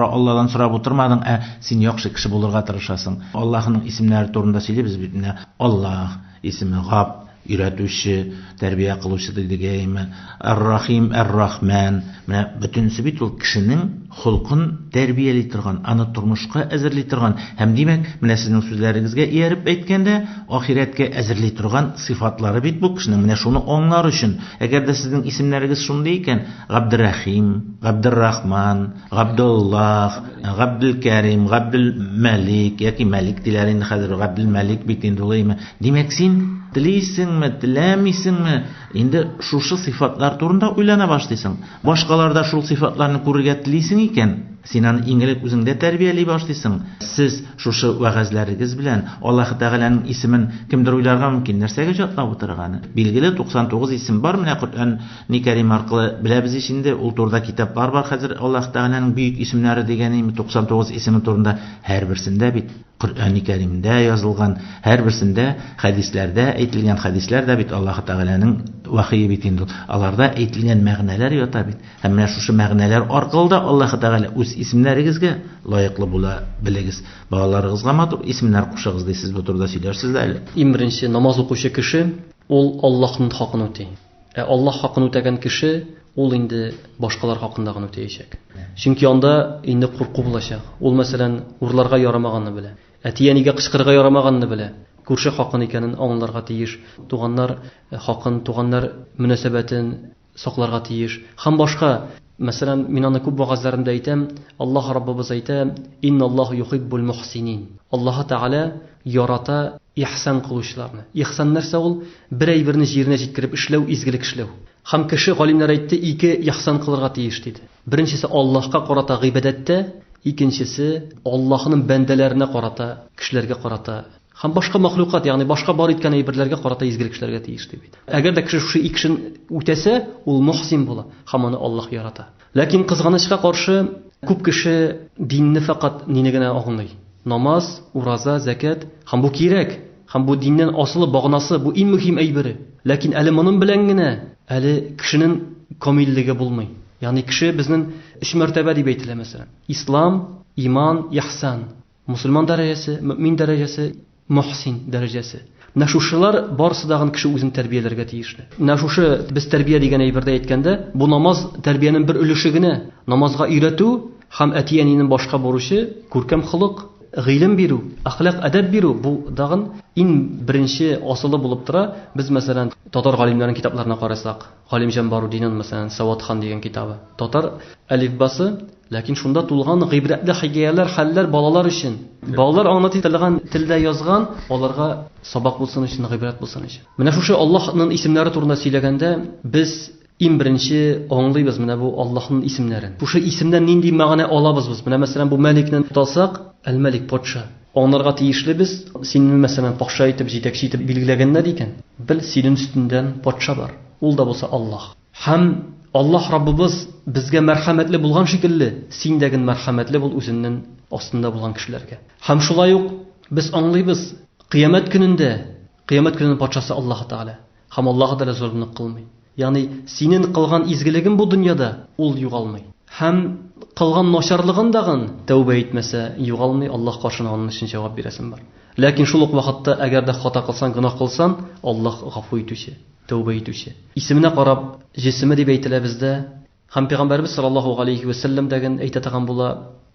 Алладан сорап утырмадың, син яхшы кеше булырга тырышасың. Аллаһның исемнәре турында сөйлибез бит. Аллаһ исеме Габ, өйрәтүче, тәрбия кылучы дигәйме, Ар-Рахим, Ар-Рахман. Менә бөтенсе бит ул кешенең холкын тәрбияли торган, аны тормышка әзерли торган. Һәм димәк, менә сезнең сүзләрегезгә ияреп әйткәндә, ахирәткә әзерли торган сыйфатлары бит бу кешенең. Менә шуны аңлар өчен, әгәр дә сезнең исемнәрегез шундый икән, Габдуррахим, Габдуррахман, Габдуллах, Габдулкәрим, Габдулмәлик, яки Мәлик диләр инде хәзер, Габдулмәлик бит инде улаймы. Димәк, син телисеңме, теләмисеңме, инде шушы сыйфатлар турында уйлана башлыйсың. Башкаларда шул сыйфатларны күрергә телисең икән, син аны иңелек үзеңдә тәрбияли башлыйсың. Сез шушы вәгазьләрегез белән Аллаһ Тәгаләнең исемен кемдер уйларга мөмкин, нәрсәгә җатлап утырганы. Билгеле 99 исем бар, менә Коръән-ни Кәрим аркылы беләбез инде. Ул турында китаплар бар хәзер, Аллаһ Тәгаләнең бөек исемнәре дигән 99 исеме турында. Һәрберсендә бит Коръән-ни Кәримдә язылган, һәрберсендә хәдисләрдә әйтелгән, хәдисләр дә бит Аллаһ Тәгаләнең вахие бит инде. Аларда әйтелгән мәгънәләр ята бит. Һәм менә шушы мәгънәләр аркылы да Аллаһ Тәгалә үз исемнәрегезгә лаеклы була белегез. Балаларыгызга матур исемнәр кушыгыз дисез, бу турыда сөйләрсез әле. Иң беренче намаз укучы кеше ул Аллаһның хакын үти. Аллаһ хакын үтәгән кеше ул инде башкалар хакында гына үтәячәк. Чөнки анда инде курку булачак. Ул мәсәлән урларга ярамаганны белә. Әти-әнигә кычкырырга ярамаганны белә. Күрше хакын икәнен аңларга тиеш. Туганнар хакын, туганнар мөнәсәбәтен сакларга тиеш. Һәм башка, мәсәлән, мин аны күп вагазларымда әйтәм, Аллаһ Раббыбыз әйтә: "Инналлаһу юхиббул мухсинин." Аллаһ Тәгалә ярата ихсан кылучыларны. Ихсан нәрсә ул? Бер әйберне җиренә җиткереп эшләү, изгелек эшләү. Һәм кеше галимнәр әйтте, ике ихсан кылырга тиеш диде. Беренчесе Аллаһка карата гыйбадәттә, икенчесе Аллаһның бәндәләренә карата, кешеләргә карата. Һәм башка мәхлукат, ягъни башка бар иткән әйберләргә карата изгелек эшләргә тиеш дип. Әгәр дә кеше шушы икешен үтәсә, ул мухсин була, һәм аны Аллаһ ярата. Ләкин кызганычка каршы, күп кеше динне фақат нине генә аңлый. Намаз, ураза, закат, һәм бу кирәк, һәм бу диннән асылы багынасы, бу иң мөһим әйбере. Ләкин әле моның белән генә әле кешенең камиллеге булмый. Ягъни кеше безнең 3 мәртәбә дип әйтелә мәсәлән. Ислам, иман, ихсан. Мусульман дәрәҗәсе, мөмин дәрәҗәсе, мухсин дәрәҗәсе. Нашушылар барсы дагын кеше үзен тәрбияләргә тиешле. Нашушы без тәрбия дигән әйбердә әйткәндә, бу намаз тәрбиянең бер өлеше генә. Намазга өйрәтү һәм әти-әнинең башка бурычы күркәм холык, гыйлем бирү, әхлак, әдәп бирү. Бу дагын иң беренче асылы булып тора. Без мәсәлән татар галимнәренең китапларына карасак, Галимҗан Барудинның мәсәлән Саватхан дигән китабы. Татар әлифбасы, ләкин шунда тулган гыйбрәтле хикәяләр, хәлләр балалар өчен. Балалар аңлата торган телдә язган, аларга сабак булсын өчен, гыйбрәт булсын өчен. Менә шушы Аллаһның исемнәре турында сөйләгәндә, без иң беренче аңлыйбыз менә бу Аллаһның исемнәрен. Шушы исемнән нинди мәгънә алабыз без? Менә мәсәлән бу Мәликне тотсак, Әл-Мәлик патша. Аңларга тиешле без, синне мәсәлән патша итеп, җитәкче итеп билгеләгәннәр икән. Бел, синең өстендән патша бар. Ул да булса Аллаһ. Һәм Аллаһ Раббыбыз безгә мәрхәмәтле булган шикелле, син дә мәрхәмәтле бул үзеннең астында булган кешеләргә. Һәм шулай ук без аңлыйбыз, кыямәт көненең патшасы Аллаһ Тәгалә. Һәм Аллаһ да зулымлык кылмый. Ягъни синең кылган изгелегең бу дөньяда ул югалмый. Һәм кылган начарлыгын дагын тәүбә итмәсә югалмый, Аллаһ каршына аның өчен җавап бирәсен бар. Ләкин шул ук вакытта әгәр дә хата кылсаң, гынах кылсаң, Аллаһ гафу итүче, тәүбә итүче. Исеменә карап, җисеме дип әйтелә бездә. Һәм Пәйгамбәрбез саллаллаһу алейхи ва саллям дигән әйтә торган була,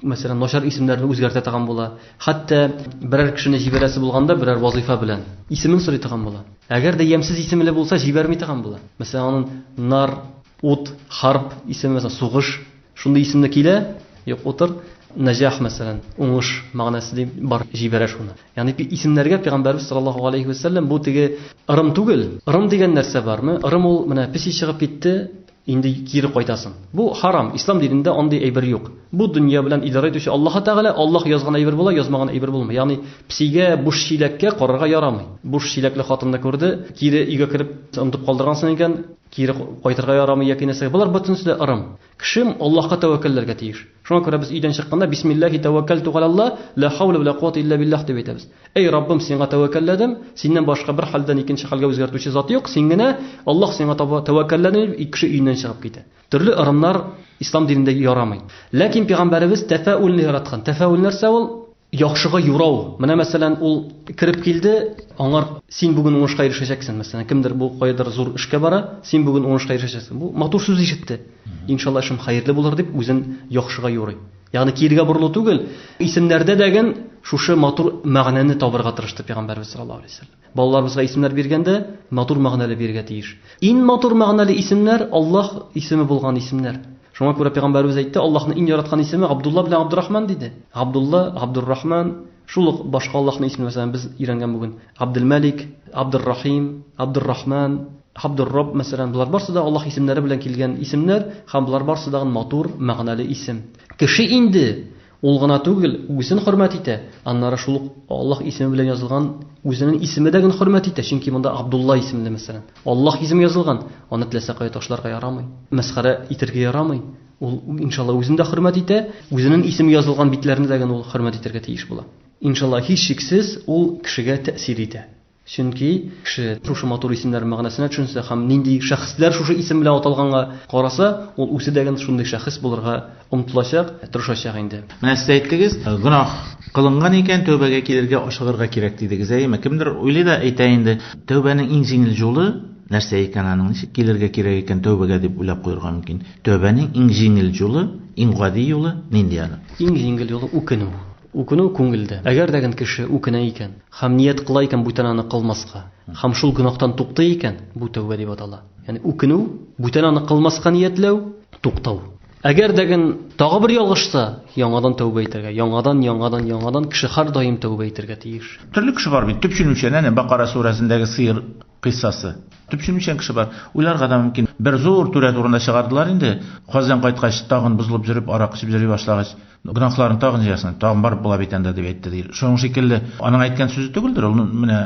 мәсәлән, начар исемнәрне үзгәртә торган була. Хәтта берәр кешене җибәрәсе булганда, берәр вазифа белән исемен сорый торган була. Әгәр дә ямсыз исемле булса, җибәрми торган була. Мәсәлән, аның нар, ут, харб исеме, мәсәлән, сугыш, шундый исемне килә, юк утыр, Наҗах мәсәлән, уңыш мәгънәсе дип бар, җибәрә шуны. Ягъни исемнәргә Пәйгамбәрбез саллаллаһу алейхи ва саллям бу теге ырым түгел. Ырым дигән нәрсә бармы? Ырым ул менә песи чыгып китте, инде кире кайтасың. Бу харам. Ислам динендә андый әйбер юк. Бу дөнья белән идарә итүче Аллаһ Тәгалә, Аллаһ язган әйбер була, язмаган әйбер булмый. Ягъни псигә буш чиләккә карарга ярамый. Буш чиләкле хатынны күрде, кире өйгә кирип онытып калдыргансың икән, кире кайтырга ярамый яки нәрсә. Булар бөтенесе дә ырым. Кешем Аллаһка тәвәккәлләргә тиеш. Шуңа күрә без өйдән чыкканда бисмиллаһи тәвәккәлту галаллаһ, ла хаула ва ла куввата илля биллаһ дип әйтәбез. Эй Раббым, сиңа тәвәккәлләдем, синнән башка бер хәлдән икенче хәлгә үзгәртүче зат юк, син генә Аллаһ сиңа тәвәккәлләнеп, кеше өйнән чыгып китә. Төрле ырымнар ислам динендә ярамый. Ләкин пәйгамбәребез тәфәүлне яраткан. Тәфәүл нәрсә ул? Яхшыга юрау. Менә мәсәлән, ул кирип килде, аңар син бүген уңышка ирешәчәксең. Мәсәлән, кемдер бу кайдыр зур эшкә бара, син бүген уңышка ирешәчәксең. Бу матур сүз ишетте. Иншалла эшем хәерле булыр дип үзен яхшыга юрый. Ягъни кирегә борылу түгел, исемнәрдә дәген шушы матур мәгънәне табырга тырышты Пәйгамбәрбез саллаллаһу алейһи ва саллям. Балаларыбызга исемнәр биргәндә матур мәгънәле бирергә тиеш. Иң матур мәгънәле исемнәр Аллаһ исеме булган исемнәр. Шуңа күрә Пәйгамбәрбез әйтте, Аллаһның иң яраткан исеме Абдулла белән Абдуррахман диде. Абдулла, Абдуррахман, шул ук башка Аллаһның исеме, мәсәлән, без өйрәнгән бүген. Абдулмалик, Абдуррахим, Абдуррахман, Абдуррабб, мәсәлән, булар барсы да Аллаһ исемнәре белән килгән исемнәр, һәм булар барсы да матур мәгънәле исем. Кеше инде ул гына түгел, үзен хөрмәт итә. Аннары шул ук Аллаһ исеме белән язылган үзенең исеме дә хөрмәт итә, чөнки монда Абдулла исемле, мәсәлән. Аллаһ исеме язылган, аны теләсә кая ташларга ярамый, мәсхәрә итәргә ярамый. Ул иншалла үзен дә хөрмәт итә, үзенең исеме язылган битләрне дә ул хөрмәт итәргә тиеш була. Иншалла һич шиксез ул кешегә тәэсир итә. Чөнки кеше шушы матур исемнәр мәгънәсенә төшенсә һәм нинди шәхесләр шушы исем белән аталганга караса, ул үзе дәген шундый шәхес булырга омтылачак, тырышачак инде. Менә сез әйттегез, гөнаһ кылынган икән, тәүбәгә килергә, ашыгырга кирәк дидегез. Әйме, кемдер уйлый да әйтә инде, тәүбәнең иң җиңел юлы нәрсә икән, аның ничек килергә кирәк икән тәүбәгә дип уйлап куярга мөмкин. Тәүбәнең иң җиңел юлы, иң гади юлы нинди аны? Иң җиңел юлы үкенү. Үкенү күңелдә. Әгәр дәген кеше үкенә икән, һәм ният кыла икән бүтән аны кылмаска, һәм шул гөнаһтан туктый икән, бу тәүбә дип атала. Ягъни үкенү, бүтән аны кылмаска ниятләү, туктау. Әгәр дәген тагы бер ялгышса, яңадан тәүбә итәргә, яңадан кеше һәр даим тәүбә итәргә тиеш. Төрле кеше бар бит, төпченүчән, әнә Бакара сүрәсендәге сыер кыйссасы. Төпченүчән кеше бар. Уйларга да мөмкин. Бер зур түрә турында чыгардылар инде. Казан кайткач, тагын бузылып жүрүп, арак ичеп йөри башлагач, гөнаһларын тагын җыясын, тагын барып була бит инде дип әйтте ди. Шуның шикелле, аның әйткән сүзе түгелдер. Ул менә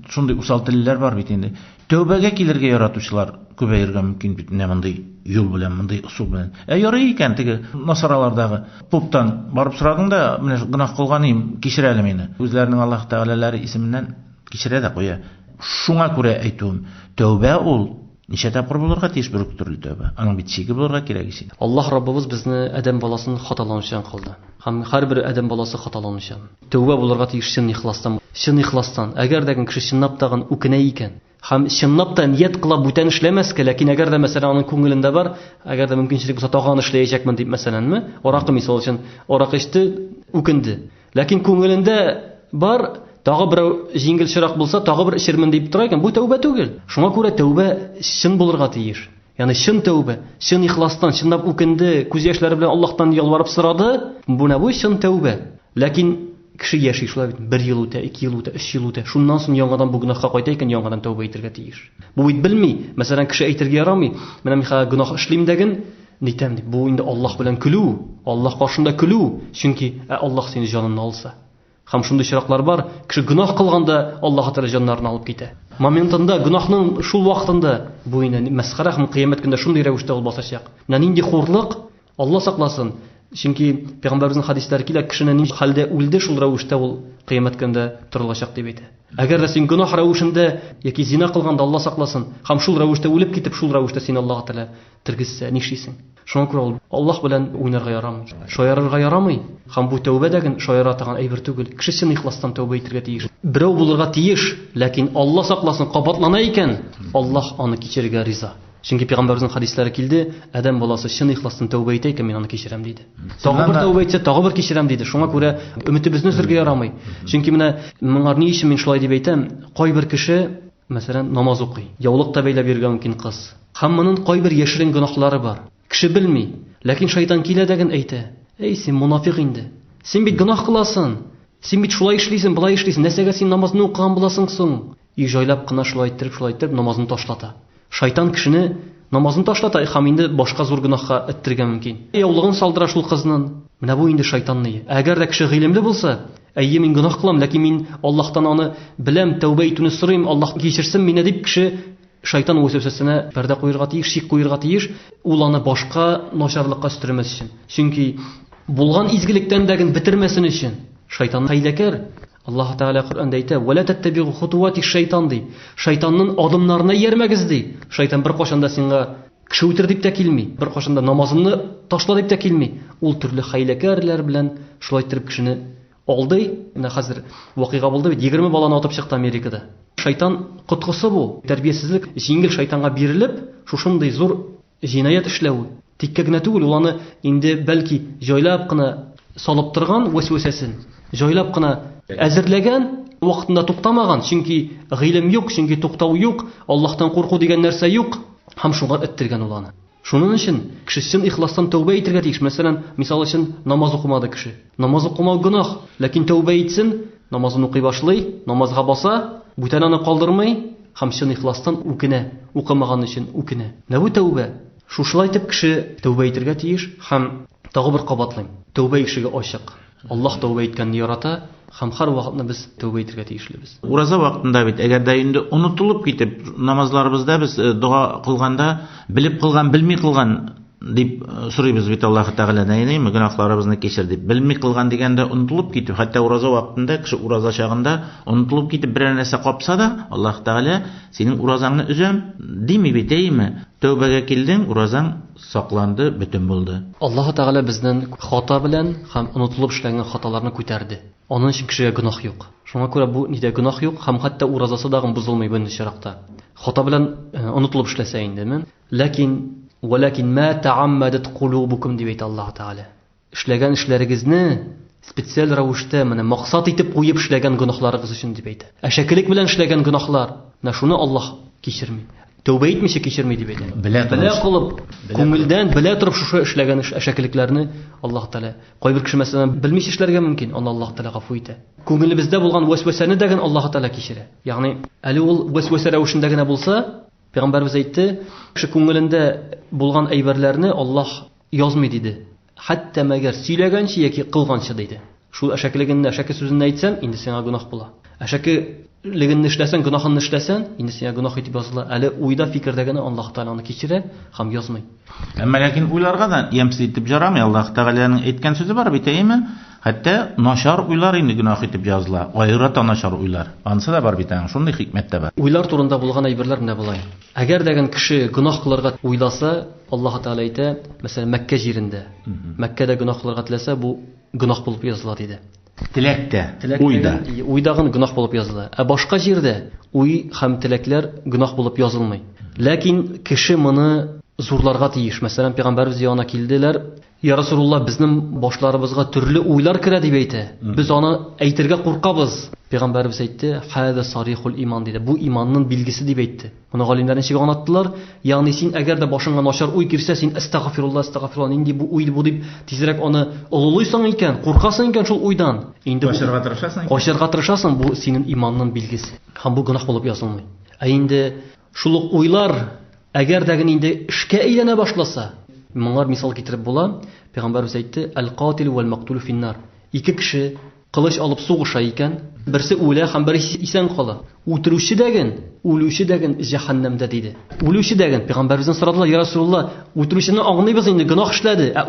шундый усал телләр бар бит инде. Тәүбәгә килергә яратучылар күбәйергә мөмкин бит, менә мондый юл белән, мондый усул белән. Ярый икән, теге насаралардагы поптан барып сорадың да, менә гөнаһ кылганым, кичер әле мине. Үзләренең Аллаһ Тәгаләләре исеменнән кичерә дә куя. Шуңа күрә әйтүем, тәүбә ул ничә тапкыр булырга тиеш бер төрле тәүбә. Аның бит чиге булырга кирәк ише. Аллаһ Раббыбыз безне адәм баласын хаталанучан кылды. Һәм һәрбер адәм баласы хаталанучан. Тәүбә булырга тиеш чын ихластан. Чын ихластан. Әгәр дә кеше чынлап тагын үкенә икән, һәм чынлап та ният кыла бүтән эшләмәскә, ләкин әгәр дә мәсәлән аның күңелендә бар, әгәр дә мөмкинчелек булса тагын эшләячәкмен дип мәсәләнме, аракы мисал өчен аракы ичте, үкенде. Ләкин күңелендә бар, тагы берәү җиңелчерәк булса, тагы бер эчермен дип тора икән, бу тәүбә түгел. Шуңа күрә тәүбә чын булырга тиеш. Ягъни чын тәүбә, чын ихластан, чынлап үкенде, күз яшьләре белән Аллаһтан ялварып сорады, бу чын тәүбә. Ләкин кеше яши шулай бит, 1 ел үтә, 2 ел үтә, 3 ел үтә. Шуннан соң яңадан бу гөнаһка кайта икән, яңадан тәүбә итәргә тиеш. Бу бит белми. Мәсәлән, кеше әйтергә ярамый. Менә мин гөнаһ эшлим дәген, нитәм дип. Бу инде Аллаһ белән көлү, Аллаһ каршында көлү, чөнки Аллаһ сине җаныңны алса. Һәм шундый чираклар бар, кеше гөнаһ кылганда Аллаһ Тәгалә җаннарын алып китә. Моментында, гөнаһның шул вакытында бу инде мәсхәрә һәм кыямәт көндә шундый рәвештә ул басачак. Менә нинди хурлык, Алла сакласын. Чөнки Пәйгамбәрбезнең хадисләре килә, кешенең нинди хәлдә үлде, шул рәвештә ул кыямәт көндә торылачак дип әйтә. Әгәр дә син гөнаһ рәвешендә яки зина кылганда Алла сакласын, һәм шул рәвештә үлеп китеп, шул рәвештә син Аллаһ Тәгалә тергезсә, нишлисең? Шуңа күрә Аллаһ белән уйнарга ярамый, шаярырга ярамый. Һәм бу тәүбә дәген шаяра тагын әйбер түгел. Кеше чын ихластан тәүбә итәргә тиеш. Берәү булырга тиеш, ләкин Алла сакласын, кабатлана икән, Аллаһ аны кичерергә риза. Чөнки Пәйгамбәрбезнең хадисләре килде, адәм баласы чын ихластан тәүбә итә икән, мин аны кичерәм диде. Тагы бер тәүбә итсә, тагы бер кичерәм диде. Шуңа күрә өметебезне үзергә ярамый. Чөнки менә моңар ни өчен мин шулай дип әйтәм? Кайбер кеше, мәсәлән, намаз укый, яулык та бәйләп йөргән мөмкин кыз. Һәм моның кайбер яшерен гөнаһлары бар. Кеше белми, ләкин шайтан килә дәген әйтә. Эй, син мунафик инде. Син бит гөнаһ кыласың. Син бит шулай эшлисең, булай эшлисең. Нәрсәгә син намазны укыган буласың соң? И җайлап кына шулай иттереп намазны ташлата. Шайтан кешене намазын ташлата, һәм инде башка зур гөнаһка иттергән мөмкин. Яулыгын салдыра шул кызның. Менә бу инде шайтанны. Әгәр дә кеше гыйлемле булса, әйе мин гөнаһ кылам, ләкин мин Аллаһтан аны беләм, тәүбә итүне сорыйм, Аллаһ кичерсен мине дип кеше шайтан вәсвәсәсенә пәрдә куярга тиеш, шик куярга тиеш, ул аны башка начарлыкка өстермәс өчен. Чөнки булган изгелектән дәген битермәсен өчен шайтан хәйләкәр. Аллаһ Тәгалә Коръәндә әйтә: "Ва ла таттабигу хутуати шайтан" ди. Шайтанның адымнарына йөрмәгез ди. Шайтан бер кашан да сиңа кеше үтер дип тә килми, бер кашан да намазыңны ташла дип тә килми. Ул төрле хәйләкәрләр белән шулай итеп кешене алдый. Менә хәзер вакыйга булды бит, 20 баланы атып чыкты Америкада. Шайтан коткысы бу. Тәрбиесезлек җиңел шайтанга бирелеп, шушындый зур җинаят эшләү. Тиккә генә түгел, ул аны инде бәлки җайлап кына салып торган вәсвәсәсен, җайлап кына әзерләгән, вакытында туктамаган, чөнки гыйлем юк, чөнки туктау юк, Аллаһтан курку дигән нәрсә юк, һәм шуңа иттергән ул аны. Шуның өчен кеше чын ихластан тәүбә итәргә тиеш. Мәсәлән, мисал өчен намаз укымады кеше. Намаз укымау гөнаһ, ләкин тәүбә итсен, намазын укый башлый, намазга баса, бүтән аны калдырмый, һәм чын ихластан үкенә, укымаган өчен үкенә. Менә бу тәүбә. Шушылай итеп кеше тәүбә итәргә тиеш, һәм тагы бер кабатлыйм. Тәүбә ишеге ачык. Аллаһ тәүбә иткәнне ярата, һәм һәр вакытны без тәүбә итәргә тиешлебез. Ураза вакытында бит, әгәр дә инде онытылып китеп, намазларыбызда без дуа кылганда, белеп кылган, белми кылган дип сорыйбыз бит Аллаһ Тәгаләдән, әйеме, гөнаһларыбызны кечер дип. Белми кылган дигәндә онытылып китеп, хәтта ураза вакытында кеше ураза чагында онытылып китеп берәр нәрсә капса да, Аллаһ Тәгалә синең уразаңны үзәм дими бит, әйеме? Тәүбәгә килдең, уразаң сакланды, бөтен булды. Аллаһ Тәгалә безнең хата белән һәм онытылып эшләнгән хаталарны күтәрде. Аның өчен кешегә гөнаһ юк. Шуңа күрә бу нидә гөнаһ юк, һәм хәтта уразасы дагы бозылмый бу чиракта. Хата белән онытылып эшләсә индеме? Ләкин ма тааммадат кулубукум дип әйтә Аллаһ Тәгалә. Эшләгән эшләрегезне специаль рәвештә менә максат итеп куеп эшләгән гөнаһларыгыз өчен дип әйтә. Әшәкелек белән эшләгән гөнаһлар, менә шуны Аллаһ кичерми. Тәүбә итмичә кичерми дип әйтә. Белә кылып, күңелдән белә торып шушы эшләгән әшәкелекләрне Аллаһ Тәгалә кайбер кеше мәсәлән белмичә эшләргә мөмкин, аны Аллаһ Тәгалә гафу итә. Күңелебездә булган вәсвәсәне дәген Аллаһ Тәгалә кичерә. Ягъни әле ул вәсвәсә рәвешендә генә булса, Пәйгамбәрбез әйтте, кеше күңелендә булган әйберләрне Аллаһ язмый диде. Хәтта мәгәр сөйләгәнче яки кылганчы диде. Шул әшәкелегенне, әшәке сүзен әйтсәң, инде сиңа гөнаһ була. Әшәкелегенне эшләсәң, гөнаһын эшләсәң, инде сиңа гөнаһ итеп языла. Әле уйда, фикердә генә Аллаһ Тәгалә аны кичерә һәм язмый. Әмма ләкин уйларга да ямсыз итеп ярамый. Аллаһ Тәгаләнең әйткән сүзе бар бит, әйеме? Хәтта начар уйлар инде гөнаһ итеп языла. Айрата начар уйлар. Анысы да бар бит, шундый хикмәт тә бар. Уйлар турында булган әйберләр менә булай. Әгәр дәген кеше гөнаһ кылырга уйласа, Аллаһ Тәгалә әйтә, мәсәлән, Мәккә җирендә. Мәккәдә гөнаһ кылырга теләсә, бу гөнаһ булып языла диде. Теләктә, уйда. Уйдагын гөнаһ булып языла. Ә башка җирдә уй һәм теләкләр гөнаһ булып язылмый. Ләкин кеше моны зурларга тиеш. Мәсәлән, Пәйгамбәрбез янына килделәр. Я Расулулла, безнең башларыбызга төрле уйлар керә дип әйтә. Без аны әйтергә куркабыз. Пәйгамбәрбез әйтте, "Хәза сарихул иман" диде. Бу иманның билгесе дип әйтте. Моны галимнәр ничек аңлаттылар? Ягъни син әгәр дә башыңа начар уй кирсә, син астагфирулла, нинди бу уй бу дип тизрәк аны олылыйсың икән, куркасың икән шул уйдан. Инде качарга тырышасың, бу синең иманның билгесе. Һәм бу гөнаһ булып язылмый. Ә инде шул уйлар әгәр дә инде эшкә әйләнә башласа, моңар мисал китереп була. Пәйгамбәрбез әйтте, "Ал-катил вал-мактул фин-нар." Ике кеше кылыч алып сугыша икән, берсе үлә һәм берсе исән кала. Үтерүче дәген җәһәннәмдә диде. Үлүче дәген Пәйгамбәрбездән сорадылар, "Я Расулулла, үтерүчене аңлыйбыз инде, гөнаһ эшләде, ә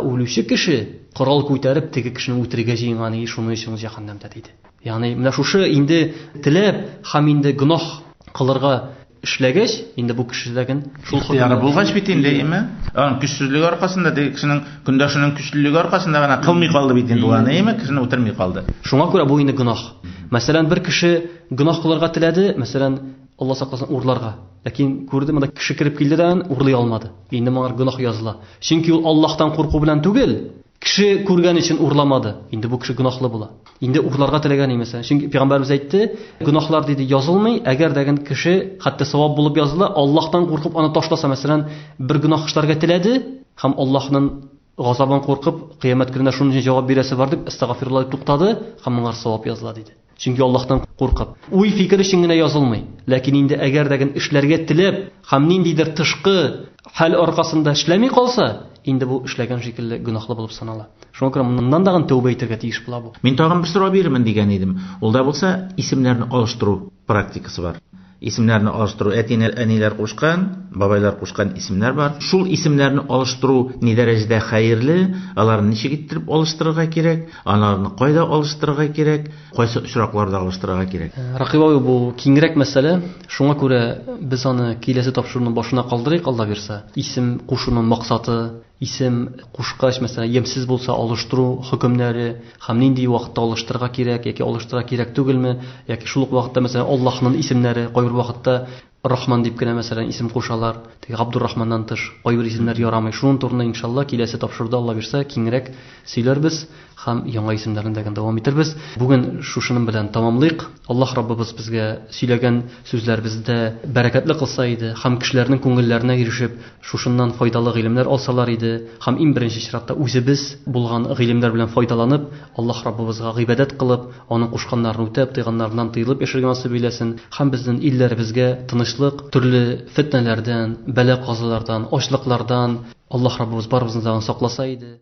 үлүче кеше корал күтәреп теге кешене үтергә җыенган, шуның өчен җәһәннәмдә" диде. Ягъни менә шушы инде теләп һәм инде гөнаһ кылырга эшләгәч, инде бу кешеләргә шул хыяр булгач бит инде, әйеме? Көчлелек аркасында, кешенең көндәшенең көчлелеге аркасында гына кылмый калды бит инде ул, әйеме? Кешене үтерми калды. Шуңа күрә бу инде гөнаһ. Мәсәлән, бер кеше гөнаһ кылырга теләде, мәсәлән, Алла сакласын, урларга. Ләкин күрде, монда кеше кирип килде дә урлый алмады. Инде моңар гөнаһ языла. Чөнки ул Аллаһтан курку белән түгел, кеше күргән өчен урламады. Инде бу кеше гөнаһлы була. Инде урларга теләгән мәсәлән. Чөнки Пәйгамбәрбез әйтте, гөнаһлар диде язылмый, әгәр дәген кеше хәтта савап булып языла, Аллаһтан куркып аны ташласа, мәсәлән, бер гөнаһ эшләргә теләде, һәм Аллаһның газабын куркып, кыямәт көнендә шуның өчен җавап бирәсе бар дип, астагфирулла дип туктады, һәм моңар савап языла диде. Чөнки Аллаһтан куркып. Уй фикер өчен генә язылмый. Ләкин инде әгәр дәген эшләргә теләп, һәм ниндидер тышкы хәл аркасында эшләми калса, инде бу эшләгән шикелле гөнаһлы булып санала. Шуңа күрә моннан да тәүбә итәргә тиеш була бу. Мин тагын бер сорау бирермен дигән идем. Ул да булса исемнәрне алыштыру практикасы бар. Исемнәрне алыштыру, әтиләр, әниләр кушкан, бабайлар кушкан исемнәр бар. Шул исемнәрне алыштыру ни дәрәҗәдә хәерле, аларны ничек иттереп алыштырырга кирәк, аларны кайда алыштырырга кирәк, кайсы очракларда алыштырырга кирәк. Ракыйба бу киңрәк мәсьәлә. Шуңа күрә без аны киләсе тапшыруның башына калдырыйк, Алла бирсә. Исем кушуның максаты, исем кушкач, мәсәлән, ямсыз булса алыштыру хөкемнәре, һәм нинди вакытта алыштырырга кирәк, яки алыштырырга кирәк түгелме, яки шул ук вакытта, мәсәлән, Аллаһның исемнәре, кайбер вакытта Рахман дип кенә, мәсәлән, исем кушалар, теге Абдуррахманнан тыш, кайбер исемнәр ярамый. Шуның турында иншалла киләсе тапшыруда Алла бирсә киңрәк сөйләрбез һәм яңа исемнәрне дә дәвам итербез. Бүген шушының белән тамамлыйк. Аллаһ Раббыбыз безгә сөйләгән сүзләребездә бәрәкәтле кылса иде, һәм кешеләрнең күңелләренә ирешеп, шушыннан файдалы гыйлемнәр алсалар иде, һәм иң беренче чиратта үзебез булган гыйлемнәр белән файдаланып, Аллаһ Раббыбызга гыйбадәт кылып, аның кушканнарын үтәп, тыйганнарыннан тыелып яшәргә насыйп эйләсен, һәм безнең илләребезгә тынычлык, төрле фитнәләрдән, бәла-казалардан, ачлыклардан Аллаһ Раббыбыз барыбызны да сакласа иде.